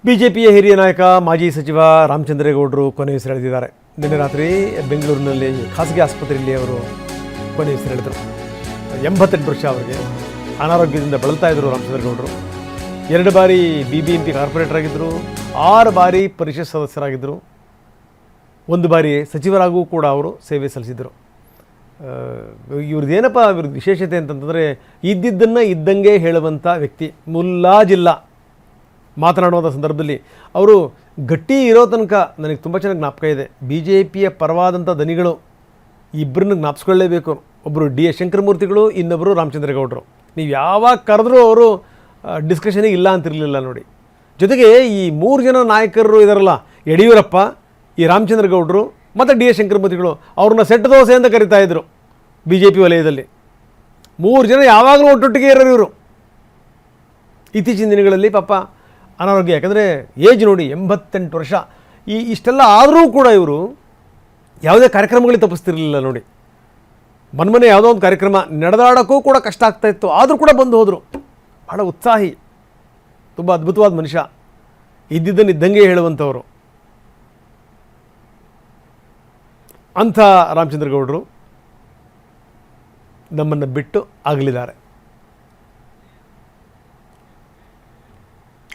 ಬಿಜೆಪಿಯ ಹಿರಿಯ ನಾಯಕ ಮಾಜಿ ಸಚಿವ ರಾಮಚಂದ್ರೇಗೌಡರು ಕೊನೆಯುಸಿರೆಳೆದಿದ್ದಾರೆ. ನಿನ್ನೆ ರಾತ್ರಿ ಬೆಂಗಳೂರಿನಲ್ಲಿ ಖಾಸಗಿ ಆಸ್ಪತ್ರೆಯಲ್ಲಿ ಅವರು ಕೊನೆಯುಸಿರೆಳೆದರು. 88 ವರ್ಷ ಅವರಿಗೆ. ಅನಾರೋಗ್ಯದಿಂದ ಬಳಲ್ತಾ ಇದ್ದರು ರಾಮಚಂದ್ರೇಗೌಡರು. 2 ಬಾರಿ BBMP ಕಾರ್ಪೊರೇಟರ್ ಆಗಿದ್ದರು, 6 ಬಾರಿ ಪರಿಷತ್ ಸದಸ್ಯರಾಗಿದ್ದರು, 1 ಬಾರಿ ಸಚಿವರಾಗೂ ಕೂಡ ಅವರು ಸೇವೆ ಸಲ್ಲಿಸಿದರು. ಇವ್ರದ್ದೇನಪ್ಪ ಇವ್ರದ್ದು ವಿಶೇಷತೆ ಅಂತಂತಂದರೆ ಇದ್ದಿದ್ದನ್ನು ಇದ್ದಂಗೆ ಹೇಳುವಂಥ ವ್ಯಕ್ತಿ. ಮುಲ್ಲಾಜಿಲ್ಲ ಮಾತನಾಡುವಂಥ ಸಂದರ್ಭದಲ್ಲಿ ಅವರು ಗಟ್ಟಿ ಇರೋ ತನಕ ನನಗೆ ತುಂಬ ಚೆನ್ನಾಗಿ ಜ್ಞಾಪಕ ಇದೆ. BJPಯ ಪರವಾದಂಥ ದನಿಗಳು ಇಬ್ಬರನ್ನ ಜ್ಞಾಪಿಸ್ಕೊಳ್ಳೇಬೇಕು. ಒಬ್ಬರು D.S. ಶಂಕರಮೂರ್ತಿಗಳು, ಇನ್ನೊಬ್ಬರು ರಾಮಚಂದ್ರೇಗೌಡರು. ನೀವು ಯಾವಾಗ ಕರೆದ್ರೂ ಅವರು ಡಿಸ್ಕಷನಿಗೆ ಇಲ್ಲ ಅಂತಿರಲಿಲ್ಲ ನೋಡಿ. ಜೊತೆಗೆ ಈ 3 ಜನ ನಾಯಕರು ಇದಾರಲ್ಲ, ಯಡಿಯೂರಪ್ಪ, ಈ ರಾಮಚಂದ್ರೇಗೌಡರು ಮತ್ತು D.S. ಶಂಕರಮೂರ್ತಿಗಳು, ಅವ್ರನ್ನ ಸೆಟ್ ದೋಸೆ ಅಂತ ಕರಿತಾಯಿದ್ರು BJP ವಲಯದಲ್ಲಿ. 3 ಜನ ಯಾವಾಗಲೂ ಒಟ್ಟೊಟ್ಟಿಗೆ ಇರೋರು ಇವರು. ಇತ್ತೀಚಿನ ದಿನಗಳಲ್ಲಿ ಪಾಪ ಅನಾರೋಗ್ಯ, ಯಾಕಂದರೆ ಏಜ್ ನೋಡಿ 88 ವರ್ಷ. ಇಷ್ಟೆಲ್ಲ ಆದರೂ ಕೂಡ ಇವರು ಯಾವುದೇ ಕಾರ್ಯಕ್ರಮಗಳಿಗೆ ತಪ್ಪಿಸ್ತಿರಲಿಲ್ಲ ನೋಡಿ. ಮೊನ್ನೆ ಯಾವುದೋ ಒಂದು ಕಾರ್ಯಕ್ರಮ ನಡೆದಾಡೋಕ್ಕೂ ಕೂಡ ಕಷ್ಟ ಆಗ್ತಾಯಿತ್ತು, ಆದರೂ ಕೂಡ ಬಂದು ಹೋದರು. ಭಾಳ ಉತ್ಸಾಹಿ, ತುಂಬ ಅದ್ಭುತವಾದ ಮನುಷ್ಯ, ಇದ್ದಿದ್ದನ್ನು ಇದ್ದಂಗೆ ಹೇಳುವಂಥವರು. ಅಂಥ ರಾಮಚಂದ್ರೇಗೌಡರು ನಮ್ಮನ್ನು ಬಿಟ್ಟು ಆಗಲಿದ್ದಾರೆ.